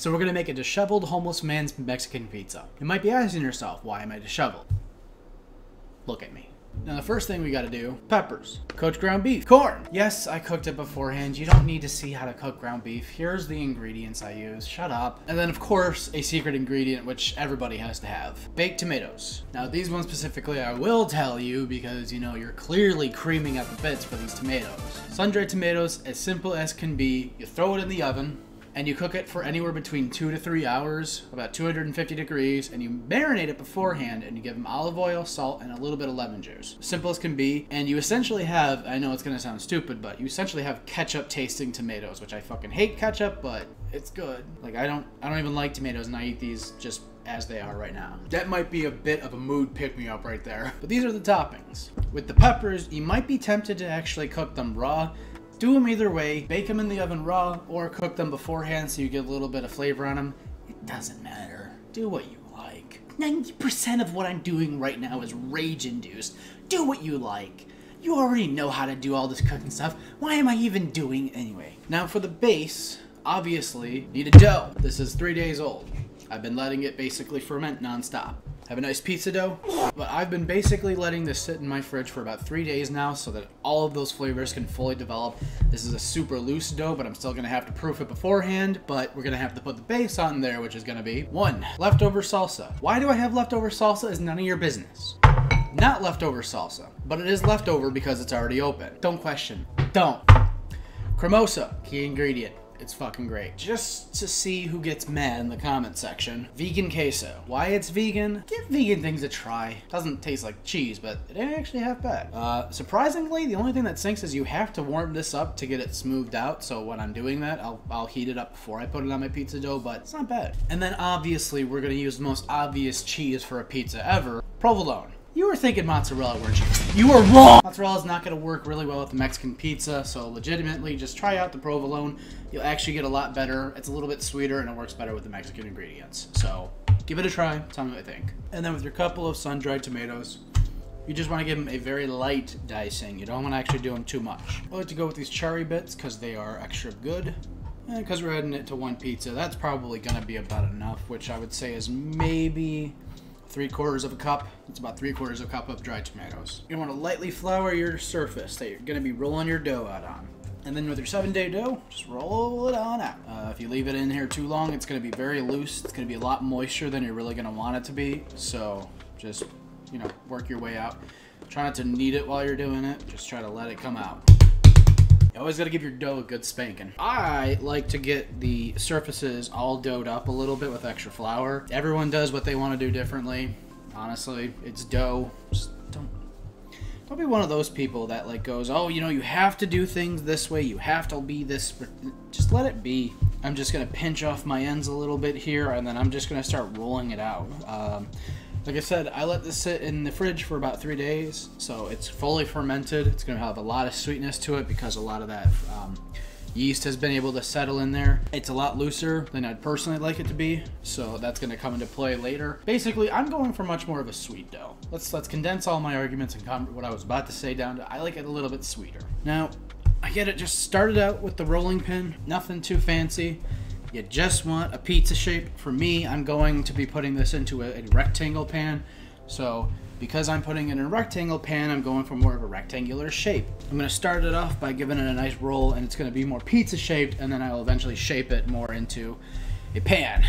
So we're gonna make a disheveled homeless man's Mexican pizza. You might be asking yourself, why am I disheveled? Look at me. Now the first thing we gotta do, peppers, cooked ground beef, corn. Yes, I cooked it beforehand. You don't need to see how to cook ground beef. Here's the ingredients I use. Shut up. And then of course, a secret ingredient which everybody has to have, baked tomatoes. Now these ones specifically I will tell you because you know you're clearly creaming at the bits for these tomatoes. Sun-dried tomatoes, as simple as can be. You throw it in the oven, and you cook it for anywhere between 2 to 3 hours, about 250 degrees, and you marinate it beforehand, and you give them olive oil, salt, and a little bit of lemon juice. Simple as can be, and you essentially have, I know it's gonna sound stupid, but you essentially have ketchup tasting tomatoes, which I fucking hate ketchup, but it's good. Like I don't even like tomatoes, and I eat these just as they are right now. That might be a bit of a mood pick-me-up right there. But these are the toppings. With the peppers, you might be tempted to actually cook them raw. Do them either way, bake them in the oven raw or cook them beforehand so you get a little bit of flavor on them. It doesn't matter. Do what you like. 90% of what I'm doing right now is rage-induced. Do what you like. You already know how to do all this cooking stuff. Why am I even doing it anyway? Now for the base, obviously, need a dough. This is 3 days old. I've been letting it basically ferment non-stop. Have a nice pizza dough, but I've been basically letting this sit in my fridge for about 3 days now so that all of those flavors can fully develop. This is a super loose dough, but I'm still gonna have to proof it beforehand, but we're gonna have to put the base on there, which is gonna be 1. Leftover salsa. Why do I have leftover salsa is none of your business. Not leftover salsa, but it is leftover because it's already open. Don't question. Don't. Cremosa, key ingredient. It's fucking great. Just to see who gets mad in the comment section. Vegan queso. Why it's vegan? Give vegan things a try. Doesn't taste like cheese, but it ain't actually half bad. Surprisingly, the only thing that sinks is you have to warm this up to get it smoothed out. So when I'm doing that, I'll heat it up before I put it on my pizza dough, but it's not bad. And then obviously we're gonna use the most obvious cheese for a pizza ever, provolone. You were thinking mozzarella, weren't you? You were wrong! Mozzarella's not gonna work really well with the Mexican pizza, so legitimately just try out the provolone. You'll actually get a lot better. It's a little bit sweeter and it works better with the Mexican ingredients. So give it a try, tell me what you think. And then with your couple of sun-dried tomatoes, you just wanna give them a very light dicing. You don't wanna actually do them too much. I like to go with these cherry bits because they are extra good. And because we're adding it to one pizza, that's probably gonna be about enough, which I would say is maybe 3/4 of a cup. It's about 3/4 of a cup of dried tomatoes. You want to lightly flour your surface that you're going to be rolling your dough out on. And then with your 7-day dough, just roll it on out. If you leave it in here too long, it's going to be very loose. It's going to be a lot moister than you're really going to want it to be. So just, you know, work your way out. Try not to knead it while you're doing it. Just try to let it come out. You always got to give your dough a good spanking. I like to get the surfaces all doughed up a little bit with extra flour. Everyone does what they want to do differently. Honestly, it's dough. Just don't be one of those people that like goes, oh, you know, you have to do things this way. You have to be this. Just let it be. I'm just going to pinch off my ends a little bit here, and then I'm just going to start rolling it out. Like I said, I let this sit in the fridge for about 3 days, so it's fully fermented. It's going to have a lot of sweetness to it because a lot of that yeast has been able to settle in there. It's a lot looser than I'd personally like it to be, so that's going to come into play later. Basically, I'm going for much more of a sweet dough. Let's condense all my arguments and what I was about to say down to I like it a little bit sweeter. Now, I get it just started out with the rolling pin, nothing too fancy. You just want a pizza shape. For me, I'm going to be putting this into a rectangle pan. So because I'm putting it in a rectangle pan, I'm going for more of a rectangular shape. I'm going to start it off by giving it a nice roll, and it's going to be more pizza shaped, and then I'll eventually shape it more into a pan.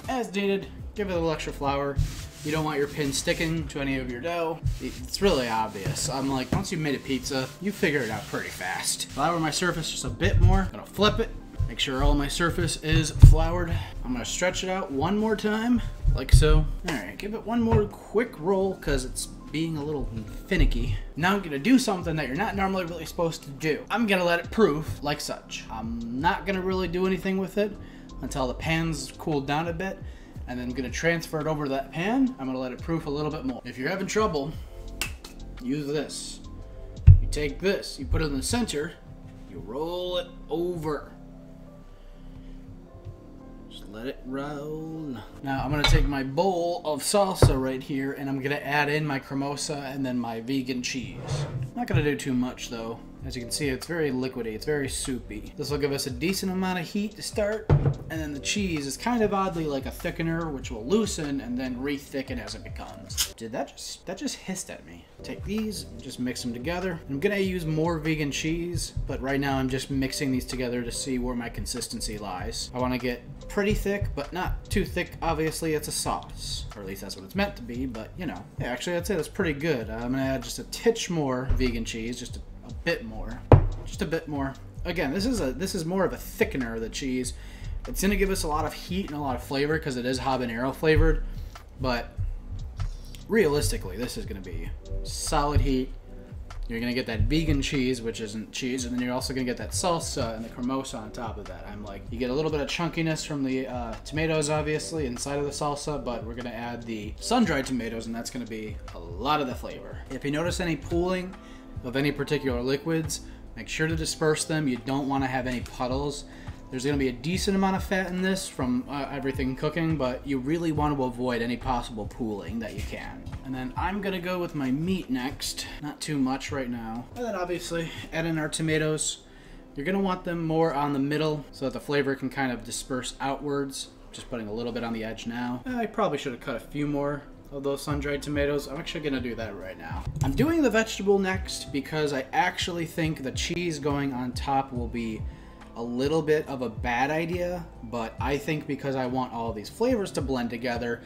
As needed, give it a little extra flour. You don't want your pin sticking to any of your dough. It's really obvious. I'm like, once you've made a pizza, you figure it out pretty fast. Flour my surface just a bit more. I'm going to flip it. Make sure all my surface is floured. I'm gonna stretch it out one more time, like so. All right, give it one more quick roll because it's being a little finicky. Now I'm gonna do something that you're not normally really supposed to do. I'm gonna let it proof like such. I'm not gonna really do anything with it until the pan's cooled down a bit, and then I'm gonna transfer it over to that pan. I'm gonna let it proof a little bit more. If you're having trouble, use this. You take this, you put it in the center, you roll it over. Let it roll. Now I'm gonna take my bowl of salsa right here and I'm gonna add in my cremosa and then my vegan cheese. I'm not gonna do too much though. As you can see, it's very liquidy, it's very soupy. This will give us a decent amount of heat to start, and then the cheese is kind of oddly like a thickener, which will loosen and then re-thicken as it becomes. Did that just hissed at me? Take these, just mix them together. I'm gonna use more vegan cheese, but right now I'm just mixing these together to see where my consistency lies. I wanna get pretty thick, but not too thick. Obviously, it's a sauce, or at least that's what it's meant to be, but you know. Yeah, actually, I'd say that's pretty good. I'm gonna add just a titch more vegan cheese, just a bit more, just a bit more. Again, this is more of a thickener of the cheese. It's gonna give us a lot of heat and a lot of flavor because it is habanero flavored, but realistically, this is gonna be solid heat. You're gonna get that vegan cheese, which isn't cheese, and then you're also gonna get that salsa and the cremosa on top of that. You get a little bit of chunkiness from the tomatoes, obviously, inside of the salsa, but we're gonna add the sun-dried tomatoes, and that's gonna be a lot of the flavor. If you notice any pooling of any particular liquids, make sure to disperse them. You don't want to have any puddles. There's going to be a decent amount of fat in this from everything cooking, but you really want to avoid any possible pooling that you can. And then I'm going to go with my meat next. Not too much right now. And then obviously add in our tomatoes. You're going to want them more on the middle so that the flavor can kind of disperse outwards. Just putting a little bit on the edge now. I probably should have cut a few more of those sun-dried tomatoes. I'm actually gonna do that right now. I'm doing the vegetable next because I actually think the cheese going on top will be a little bit of a bad idea, but I think because I want all these flavors to blend together,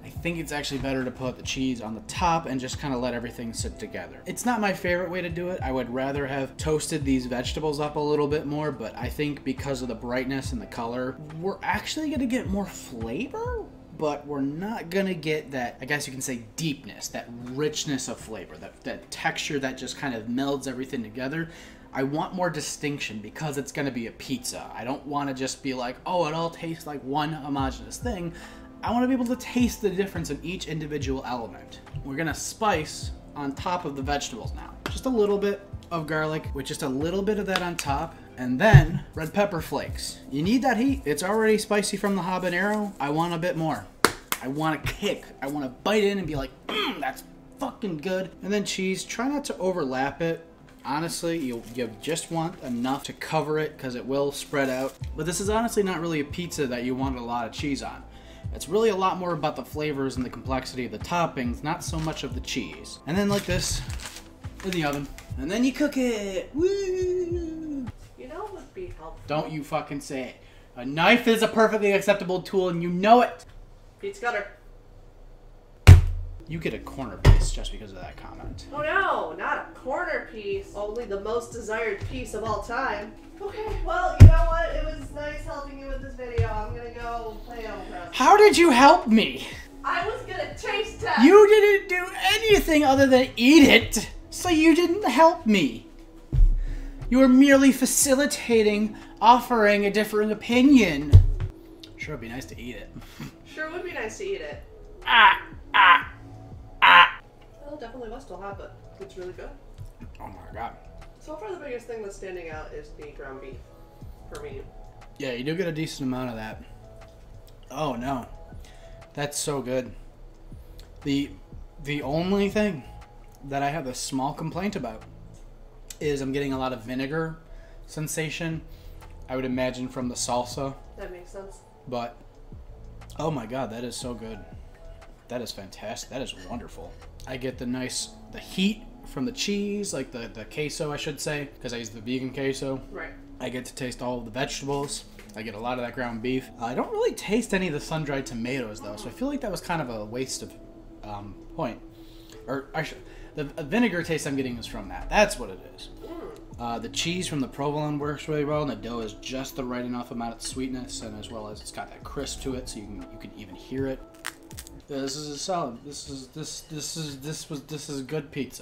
I think it's actually better to put the cheese on the top and just kind of let everything sit together. It's not my favorite way to do it. I would rather have toasted these vegetables up a little bit more, but I think because of the brightness and the color, we're actually gonna get more flavor, but we're not gonna get that, I guess you can say, deepness, that richness of flavor, that texture that just kind of melds everything together. I want more distinction because it's gonna be a pizza. I don't wanna just be like, oh, it all tastes like one homogeneous thing. I wanna be able to taste the difference in each individual element. We're gonna spice on top of the vegetables now. Just a little bit of garlic with just a little bit of that on top. And then red pepper flakes. You need that heat. It's already spicy from the habanero. I want a bit more. I want a kick. I want to bite in and be like, that's fucking good. And then cheese. Try not to overlap it. Honestly, you just want enough to cover it because it will spread out. But this is honestly not really a pizza that you want a lot of cheese on. It's really a lot more about the flavors and the complexity of the toppings, not so much of the cheese. And then like this, in the oven. And then you cook it. Woo! You know what would be helpful? Don't you fucking say it. A knife is a perfectly acceptable tool and you know it. Pizza cutter. You get a corner piece just because of that comment. Oh no, not a corner piece. Only the most desired piece of all time. Okay, well, you know what? It was nice helping you with this video. I'm gonna go play Animal Crossing. How did you help me? I was gonna taste test. You didn't do anything other than eat it, so you didn't help me. You were merely facilitating, offering a different opinion. Sure, it'd be nice to eat it. Sure would be nice to eat it. Well, definitely was still have it. It's really good. Oh my god. So far, the biggest thing that's standing out is the ground beef for me. Yeah, you do get a decent amount of that. Oh no. That's so good. The only thing that I have a small complaint about is I'm getting a lot of vinegar sensation. I would imagine from the salsa. That makes sense. But, oh my god, that is so good. That is fantastic. That is wonderful. I get the heat from the cheese, like the queso, I should say, because I use the vegan queso. Right. I get to taste all of the vegetables. I get a lot of that ground beef. I don't really taste any of the sun-dried tomatoes, though, so I feel like that was kind of a waste of point. Or, the vinegar taste I'm getting is from that. That's what it is. The cheese from the provolone works really well, and the dough is just the right enough amount of sweetness, and as well as it's got that crisp to it, so you can even hear it. This is a solid. This is good pizza.